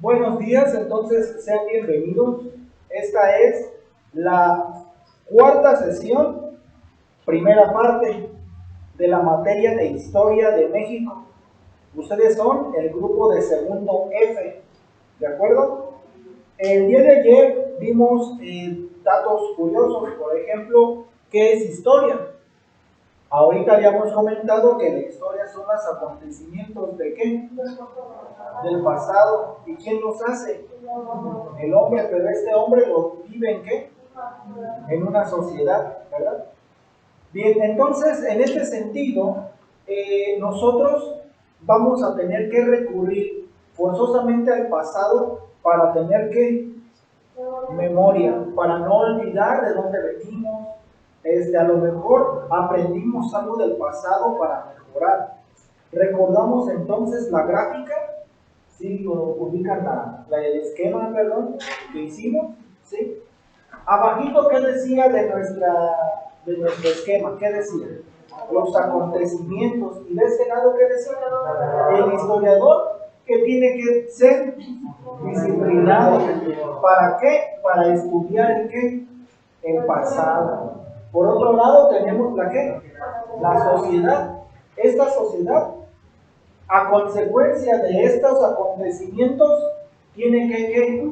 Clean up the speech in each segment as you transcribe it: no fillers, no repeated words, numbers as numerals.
Buenos días, entonces sean bienvenidos. Esta es la cuarta sesión, primera parte de la materia de Historia de México. Ustedes son el grupo de segundo F, ¿de acuerdo? El día de ayer vimos datos curiosos, por ejemplo, ¿qué es historia? Ahorita habíamos comentado que la historia son los acontecimientos ¿de qué? Del pasado. ¿Y quién los hace? El hombre, pero este hombre lo vive ¿en qué? En una sociedad, ¿verdad? Bien, entonces, en este sentido, nosotros vamos a tener que recurrir forzosamente al pasado para tener que memoria, para no olvidar de dónde venimos. A lo mejor aprendimos algo del pasado para mejorar. Recordamos entonces la gráfica, ¿sí? Lo ubican el esquema, perdón, que hicimos, ¿sí? Abajito, ¿qué decía de nuestro esquema? ¿Qué decía? Los acontecimientos. ¿Y de este lado qué decía? El historiador que tiene que ser disciplinado. ¿Para qué? Para estudiar el qué? El pasado. Por otro lado tenemos la qué? La sociedad. Esta sociedad, a consecuencia de estos acontecimientos, tiene que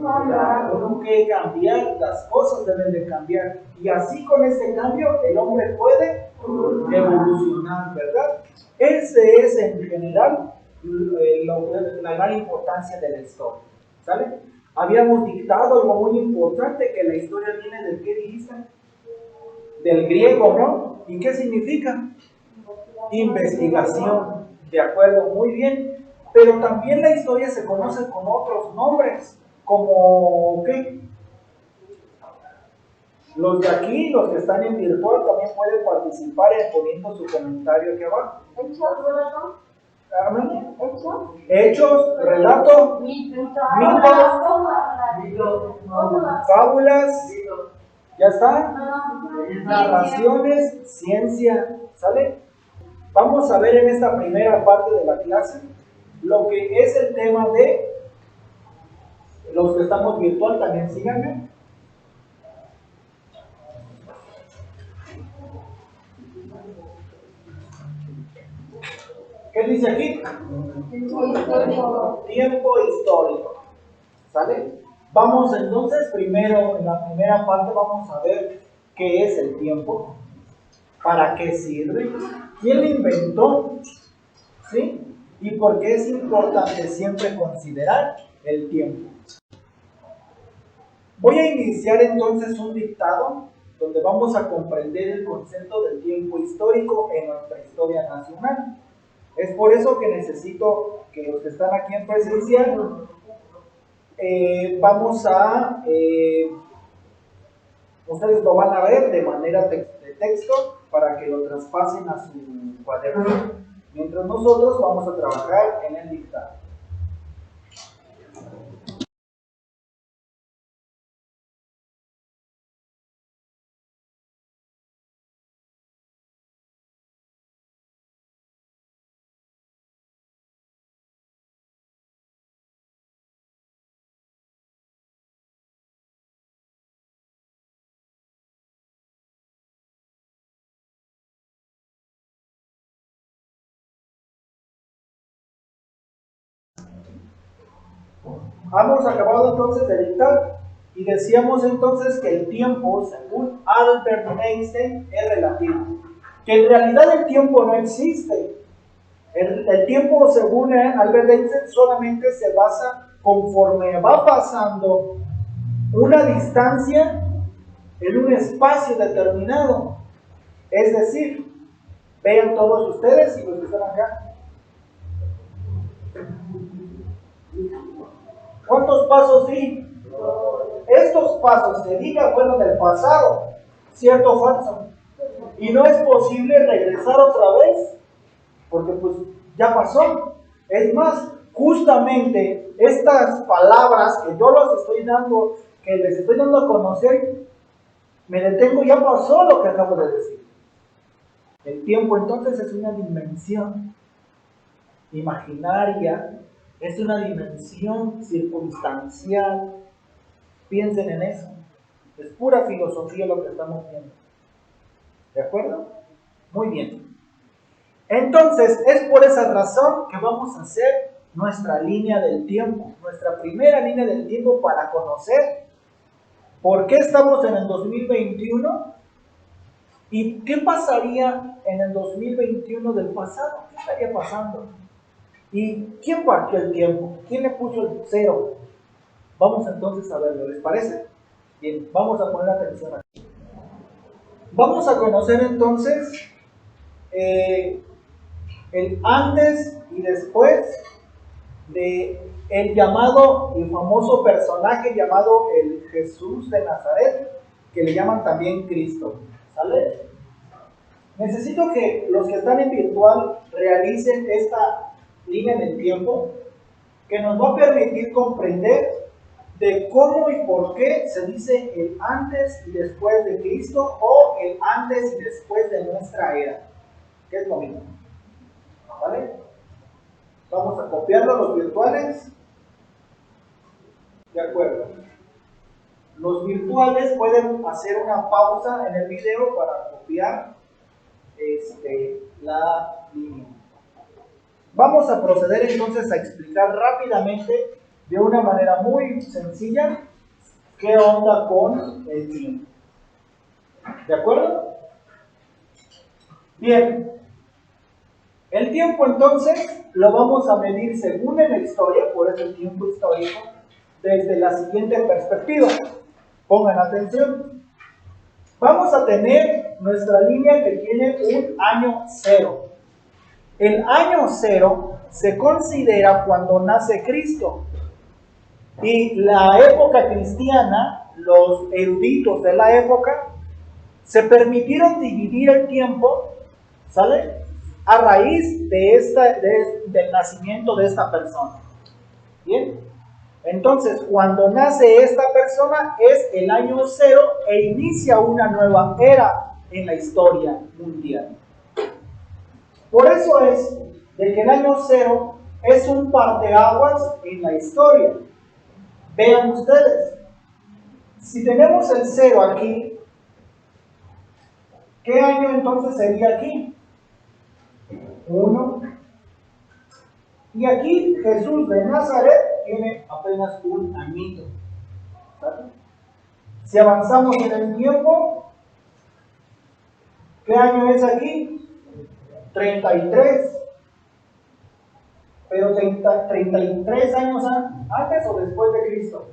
cambiar, las cosas deben de cambiar. Y así con ese cambio el hombre puede evolucionar, ¿verdad? Ese es en general la gran importancia de la historia, ¿sale? Habíamos dictado algo muy importante, que la historia viene del ¿qué dijiste? Del griego, ¿no? ¿Y qué significa? Investigación, de acuerdo, muy bien. Pero también la historia se conoce con otros nombres, como ¿qué? Los de aquí, los que están en virtual, también pueden participar poniendo su comentario aquí abajo. Hechos, relato, mitos, fábulas, ya está, narraciones, ciencia, ¿sale? Vamos a ver en esta primera parte de la clase lo que es el tema de los que estamos virtual, también síganme. ¿Qué dice aquí? Tiempo histórico. ¿Sale? Vamos entonces primero, en la primera parte vamos a ver qué es el tiempo, para qué sirve, quién lo inventó, ¿sí? Y por qué es importante siempre considerar el tiempo. Voy a iniciar entonces un dictado donde vamos a comprender el concepto del tiempo histórico en nuestra historia nacional. Es por eso que necesito que los que están aquí en presencial ustedes lo van a ver de manera de texto para que lo traspasen a su cuaderno, mientras nosotros vamos a trabajar en el dictado. Hemos acabado entonces de dictar y decíamos entonces que el tiempo, según Albert Einstein, es relativo. Que en realidad el tiempo no existe. El tiempo, según Albert Einstein, solamente se basa conforme va pasando una distancia en un espacio determinado. Es decir, vean todos ustedes y los que están acá. ¿Cuántos pasos di? Estos pasos que diga fueron del pasado, ¿cierto o falso? Y no es posible regresar otra vez, porque pues ya pasó. Es más, justamente estas palabras que yo les estoy dando a conocer, Me detengo, ya pasó lo que acabo de decir. El tiempo entonces es una dimensión imaginaria, es una dimensión circunstancial. Piensen en eso. Es pura filosofía lo que estamos viendo. ¿De acuerdo? Muy bien. Entonces, es por esa razón que vamos a hacer nuestra línea del tiempo, nuestra primera línea del tiempo para conocer por qué estamos en el 2021 y qué pasaría en el 2021 del pasado, qué estaría pasando. ¿Y quién partió el tiempo? ¿Quién le puso el cero? Vamos entonces a verlo, ¿les parece? Bien, vamos a poner atención aquí. Vamos a conocer entonces el antes y después de el llamado y famoso personaje llamado el Jesús de Nazaret, que le llaman también Cristo. ¿Sale? Necesito que los que están en virtual realicen esta línea en el tiempo que nos va a permitir comprender de cómo y por qué se dice el antes y después de Cristo o el antes y después de nuestra era, que es lo mismo. ¿Vale? Vamos a copiarlo a los virtuales. De acuerdo. Los virtuales pueden hacer una pausa en el video para copiar la línea. Vamos a proceder entonces a explicar rápidamente, de una manera muy sencilla, qué onda con el tiempo. ¿De acuerdo? Bien. El tiempo entonces lo vamos a medir según en la historia, por eso el tiempo histórico, desde la siguiente perspectiva. Pongan atención. Vamos a tener nuestra línea que tiene un año cero. El año cero se considera cuando nace Cristo. Y la época cristiana, los eruditos de la época, se permitieron dividir el tiempo, ¿sale?, a raíz del nacimiento de esta persona. ¿Bien? Entonces, cuando nace esta persona es el año cero e inicia una nueva era en la historia mundial. Por eso es de que el año cero es un parteaguas en la historia. Vean ustedes, si tenemos el cero aquí, ¿qué año entonces sería aquí? 1. Y aquí Jesús de Nazaret tiene apenas un añito. ¿Vale? Si avanzamos en el tiempo, ¿qué año es aquí? 33. Pero 33 años antes o después de Cristo.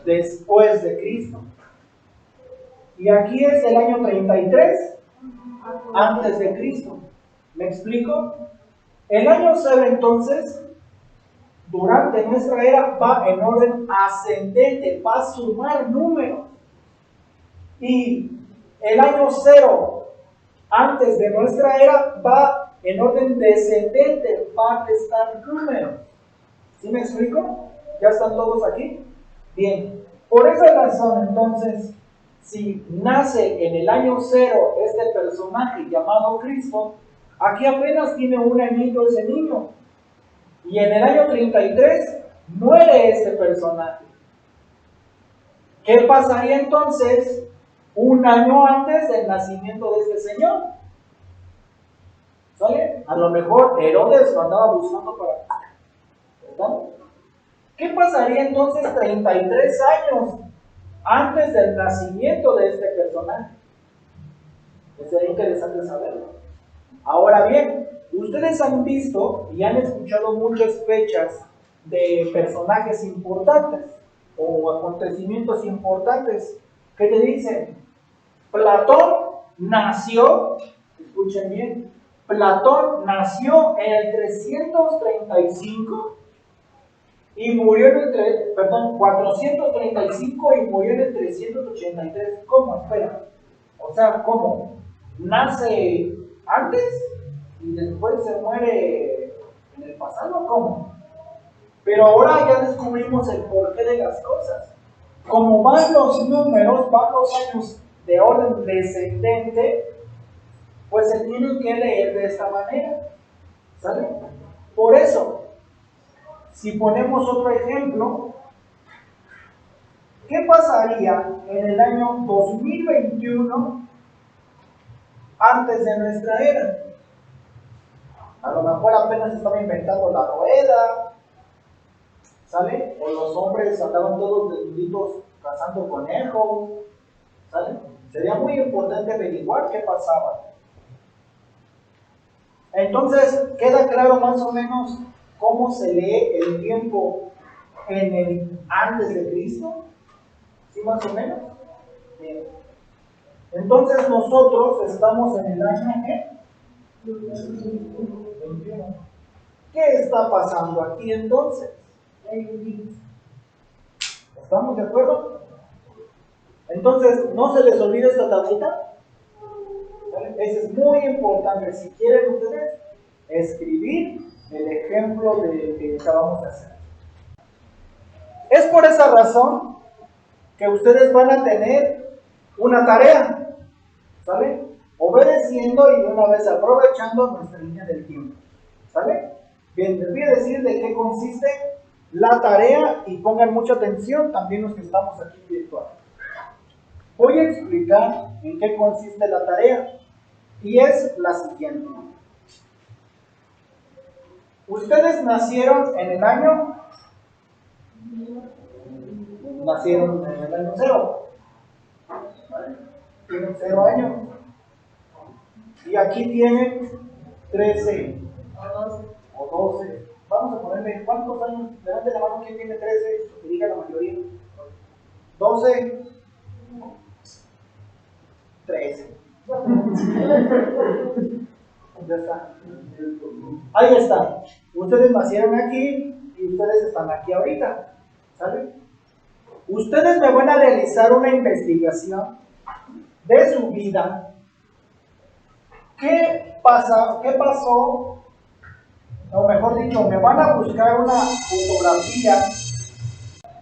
Después de Cristo. Y aquí es el año 33 antes de Cristo. ¿Me explico? El año 0 entonces, durante nuestra era, va en orden ascendente, va a sumar números. Y el año 0 antes de nuestra era va en orden descendente, va a restar números. ¿Sí me explico? ¿Ya están todos aquí? Bien, por esa razón entonces, si nace en el año 0 este personaje llamado Cristo, aquí apenas tiene un añito ese niño. Y en el año 33 muere este personaje. ¿Qué pasaría entonces un año antes del nacimiento de este señor? ¿Sale? A lo mejor Herodes lo andaba buscando para... ¿verdad? ¿Qué pasaría entonces 33 años antes del nacimiento de este personaje? Sería interesante saberlo. Ahora bien, ustedes han visto y han escuchado muchas fechas de personajes importantes o acontecimientos importantes que te dicen, Platón nació, escuchen bien, Platón nació en el 335 y murió en el 435 y murió en el 383. ¿Cómo? Espera. O sea, ¿cómo? ¿Nace antes y después se muere en el pasado? ¿Cómo? Pero ahora ya descubrimos el porqué de las cosas. Como van los números, van los años de orden descendente, pues se tienen que leer de esta manera. ¿Sale? Por eso, si ponemos otro ejemplo, ¿qué pasaría en el año 2021 antes de nuestra era? A lo mejor apenas estaba inventando la rueda, ¿sale? O los hombres andaban todos desnuditos cazando conejos, ¿sale? Sería muy importante averiguar qué pasaba. Entonces, queda claro más o menos cómo se lee el tiempo en el antes de Cristo. ¿Sí, más o menos? Bien. Entonces, nosotros estamos en el año ¿qué? 21. ¿Qué está pasando aquí entonces? ¿Estamos de acuerdo? Entonces, no se les olvide esta tablita. Eso es muy importante. Si quieren ustedes escribir el ejemplo de que acabamos de hacer. Es por esa razón que ustedes van a tener una tarea, ¿sale? Obedeciendo y de una vez aprovechando nuestra línea del tiempo, ¿sale? Bien, les voy a decir de qué consiste la tarea y pongan mucha atención también los que estamos aquí virtual. Voy a explicar en qué consiste la tarea y es la siguiente. Ustedes nacieron en el año 0. ¿Vale? Tienen 0 años. Y aquí tienen 13 o 12. Vamos a ponerle cuántos años. Levante la mano quien tiene 13, que diga la mayoría. 12, 13. Ya está. Ahí está. Ustedes nacieron aquí y ustedes están aquí ahorita. ¿Sale? Ustedes me van a realizar una investigación de su vida. ¿Qué pasó? O mejor dicho, me van a buscar una fotografía.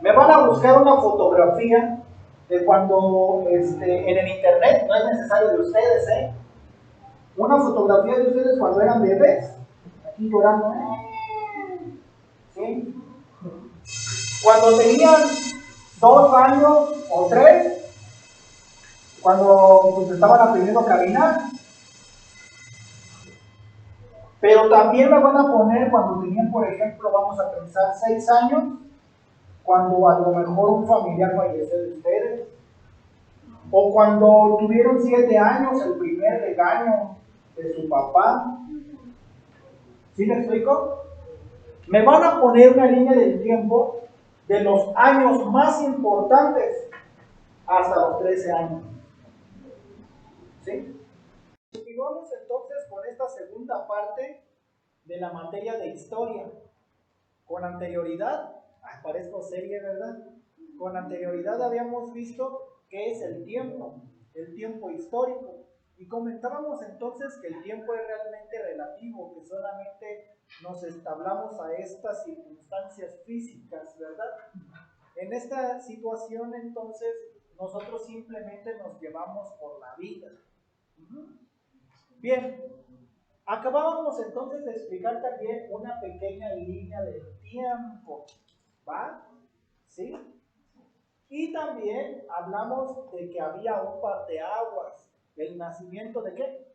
Me van a buscar una fotografía de cuando en el internet, no es necesario de ustedes, una fotografía de ustedes cuando eran bebés, aquí llorando, ¿sí? Cuando tenían 2 años o 3, cuando pues, estaban aprendiendo a caminar. Pero también me van a poner cuando tenían, por ejemplo, vamos a pensar 6 años, cuando a lo mejor un familiar falleció de ustedes, o cuando tuvieron 7 años, el primer regaño de su papá. ¿Sí me explico? Me van a poner una línea del tiempo de los años más importantes hasta los 13 años. ¿Sí? Continuamos entonces con esta segunda parte de la materia de historia. Con anterioridad, parezco serie, ¿verdad? Con anterioridad habíamos visto qué es el tiempo histórico. Y comentábamos entonces que el tiempo es realmente relativo, que solamente nos establamos a estas circunstancias físicas, ¿verdad? En esta situación entonces nosotros simplemente nos llevamos por la vida. Bien, acabábamos entonces de explicar también una pequeña línea del tiempo, ¿va? ¿Sí? Y también hablamos de que había un parteaguas, el nacimiento de ¿qué?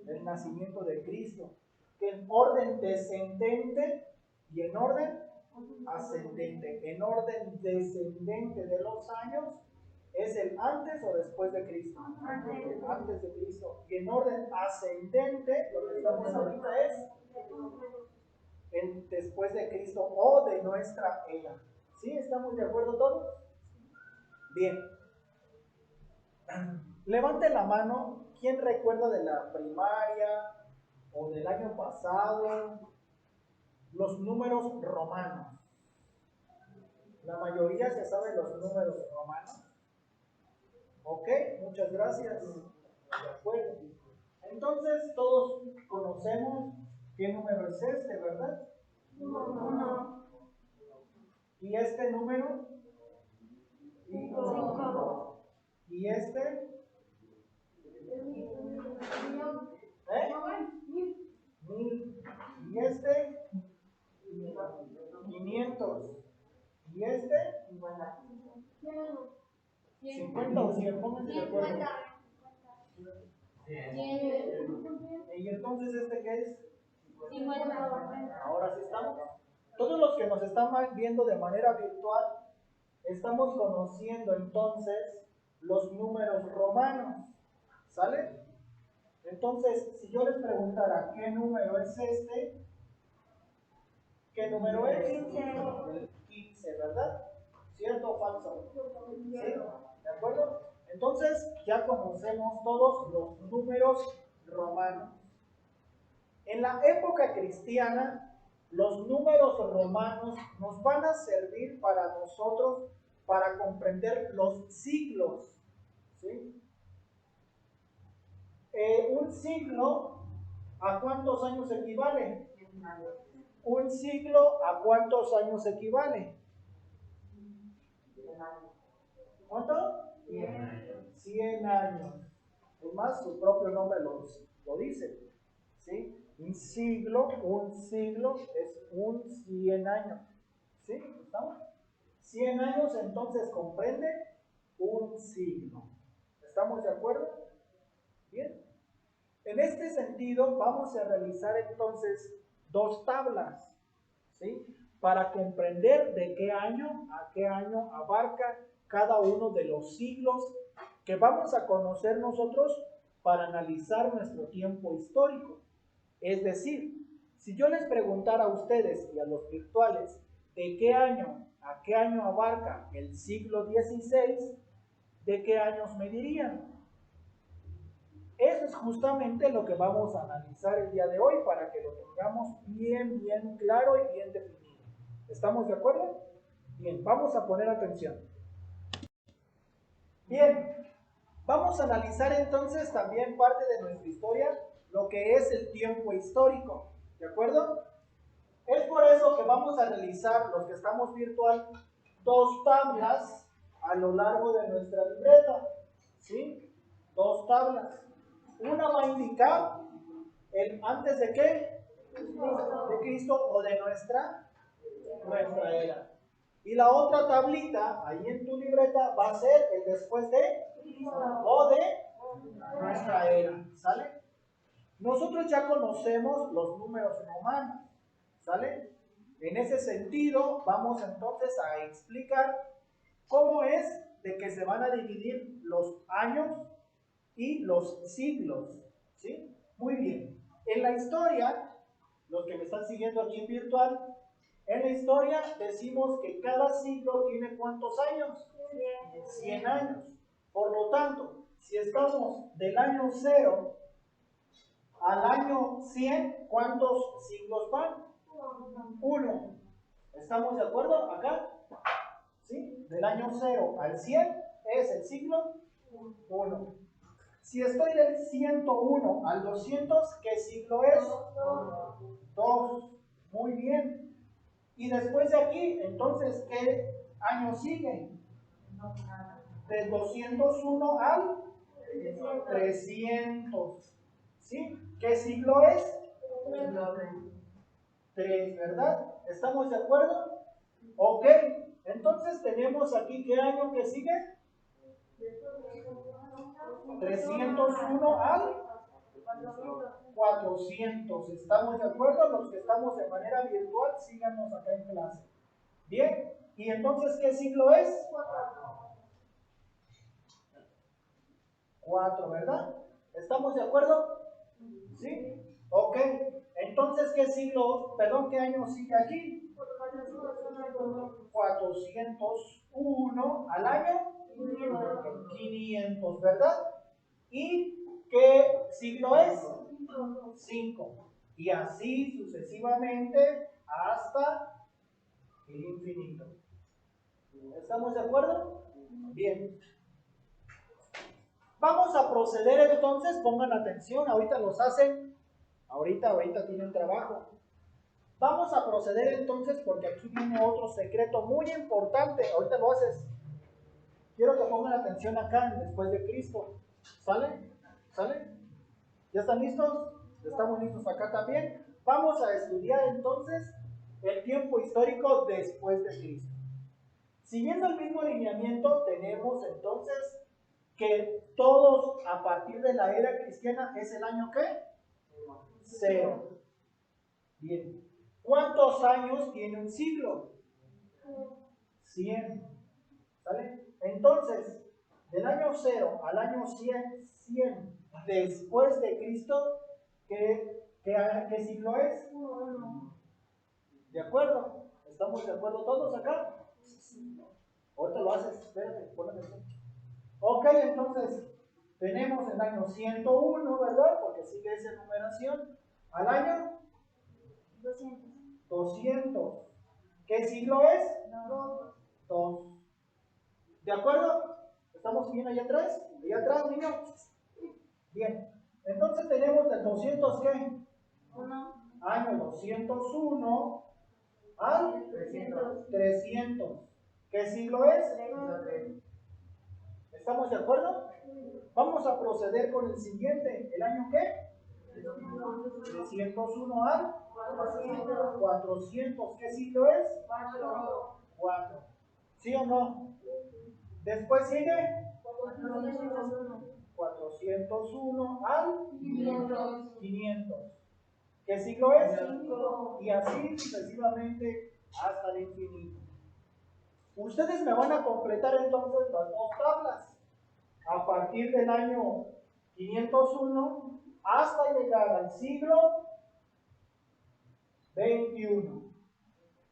El nacimiento de Cristo, que en orden descendente y en orden ascendente. En orden descendente de los años es el antes o después de Cristo. Antes de Cristo. Y en orden ascendente, lo que estamos ahorita es después de Cristo o de nuestra era. ¿Sí? ¿Estamos de acuerdo todos? Bien. Levante la mano. ¿Quién recuerda de la primaria o del año pasado los números romanos? La mayoría se sabe los números romanos. Ok, muchas gracias. De acuerdo. Entonces, todos conocemos qué número es este, ¿verdad? 1. ¿Y este número? ¿Y este? ¿Eh? 1000. ¿Y este? 500. ¿Y este? 50 o 100, pónganse de acuerdo. ¿Y entonces este qué es? 50. Ahora sí estamos. Todos los que nos están viendo de manera virtual, estamos conociendo entonces los números romanos. ¿Sale? Entonces, si yo les preguntara qué número es este, ¿qué número es? El 15, ¿verdad? ¿Cierto o falso? ¿Sí? ¿De acuerdo? Entonces, ya conocemos todos los números romanos. En la época cristiana, los números romanos nos van a servir para nosotros para comprender los siglos. ¿Sí? Un siglo, ¿a cuántos años equivale? Un siglo, ¿a cuántos años equivale? ¿Cuánto? 100 años. Es más, su propio nombre lo dice. ¿Sí? Un siglo es un 100 años. ¿Sí? ¿Estamos? 100 años entonces comprende un siglo. ¿Estamos de acuerdo? Bien. En este sentido, vamos a realizar entonces dos tablas, ¿sí? Para comprender de qué año a qué año abarca cada uno de los siglos que vamos a conocer nosotros para analizar nuestro tiempo histórico. Es decir, si yo les preguntara a ustedes y a los virtuales de qué año a qué año abarca el siglo XVI, ¿de qué años me dirían? Eso es justamente lo que vamos a analizar el día de hoy para que lo tengamos bien claro y bien definido. ¿Estamos de acuerdo? Bien, vamos a poner atención. Bien, vamos a analizar entonces también parte de nuestra historia, lo que es el tiempo histórico. ¿De acuerdo? Es por eso que vamos a realizar, los que estamos virtual, dos tablas a lo largo de nuestra libreta. ¿Sí? Dos tablas. Una va a indicar el antes de qué, de Cristo o de nuestra era. Y la otra tablita, ahí en tu libreta, va a ser el después de o de nuestra era. ¿Sale? Nosotros ya conocemos los números romanos. ¿Sale? En ese sentido, vamos entonces a explicar cómo es de que se van a dividir los años y los siglos. ¿Sí? Muy bien. En la historia, los que me están siguiendo aquí en virtual, en la historia decimos que cada siglo tiene ¿cuántos años? 100 años. Por lo tanto, si estamos del año 0 al año 100, ¿cuántos siglos van? 1. ¿Estamos de acuerdo acá? ¿Sí? Del año 0 al 100 es el siglo 1. Si estoy del 101 al 200, ¿qué siglo es? 2. Muy bien. Y después de aquí, entonces, ¿qué año sigue? Del 201 al 300. ¿Sí? ¿Qué siglo es? 3, ¿verdad? ¿Estamos de acuerdo? Ok. Entonces tenemos aquí, ¿qué año que sigue? 301 al 400. ¿Estamos de acuerdo? Los que estamos de manera virtual, síganos acá en clase. Bien. ¿Y entonces qué siglo es? 4, ¿verdad? ¿Estamos de acuerdo? ¿Sí? Ok. Entonces, ¿qué siglo, perdón, qué año sigue aquí? 401 al año 500, ¿verdad? ¿Y qué siglo es? 5. Y así sucesivamente hasta el infinito. ¿Estamos de acuerdo? Bien. Vamos a proceder entonces, pongan atención, ahorita los hacen, ahorita tienen trabajo. Vamos a proceder entonces porque aquí viene otro secreto muy importante, ahorita lo haces. Quiero que pongan atención acá en después de Cristo. ¿Sale? ¿Sale? ¿Ya están listos? ¿Estamos listos acá también? Vamos a estudiar entonces el tiempo histórico después de Cristo. Siguiendo el mismo lineamiento, tenemos entonces que todos a partir de la era cristiana es el año ¿qué? 0. Bien. ¿Cuántos años tiene un siglo? 100. ¿Sale? Entonces, del año 0 al año 100 después de Cristo, ¿qué siglo es? ¿De acuerdo? ¿Estamos de acuerdo todos acá? Ahorita lo haces, espérate, ponle atención. Ok, entonces, tenemos el año 101, ¿verdad? Porque sigue esa numeración. Al año 200. ¿Qué siglo es? 2. ¿De acuerdo? ¿Estamos bien allá atrás? ¿Allá atrás, niños? Bien. Entonces tenemos del 200, ¿qué? Año 201 al 300. ¿Qué siglo es? ¿Estamos de acuerdo? Vamos a proceder con el siguiente. ¿El año qué? 301 al 400. ¿Qué siglo es? 4. ¿Sí o no? Después sigue 401 al 500. ¿Qué siglo es? Y así sucesivamente hasta el infinito. Ustedes me van a completar entonces las dos tablas. A partir del año 501 hasta llegar al siglo 21.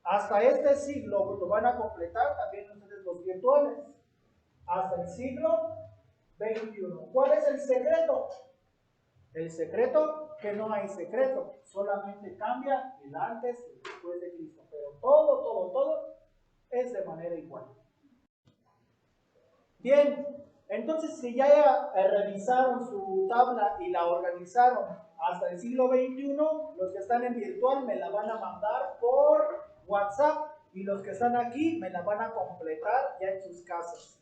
Hasta este siglo lo van a completar también ustedes los virtuales. Hasta el siglo 21. ¿Cuál es el secreto? El secreto, que no hay secreto, solamente cambia el antes y el después de Cristo, pero todo es de manera igual. Bien, entonces si ya revisaron su tabla y la organizaron hasta el siglo XXI, los que están en virtual me la van a mandar por WhatsApp y los que están aquí me la van a completar ya en sus casas.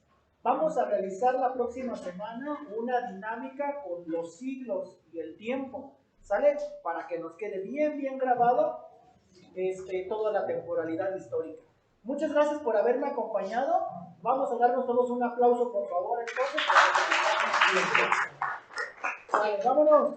Vamos a realizar la próxima semana una dinámica con los siglos y el tiempo, ¿sale? Para que nos quede bien grabado toda la temporalidad histórica. Muchas gracias por haberme acompañado. Vamos a darnos todos un aplauso, por favor, entonces. Vale, vámonos.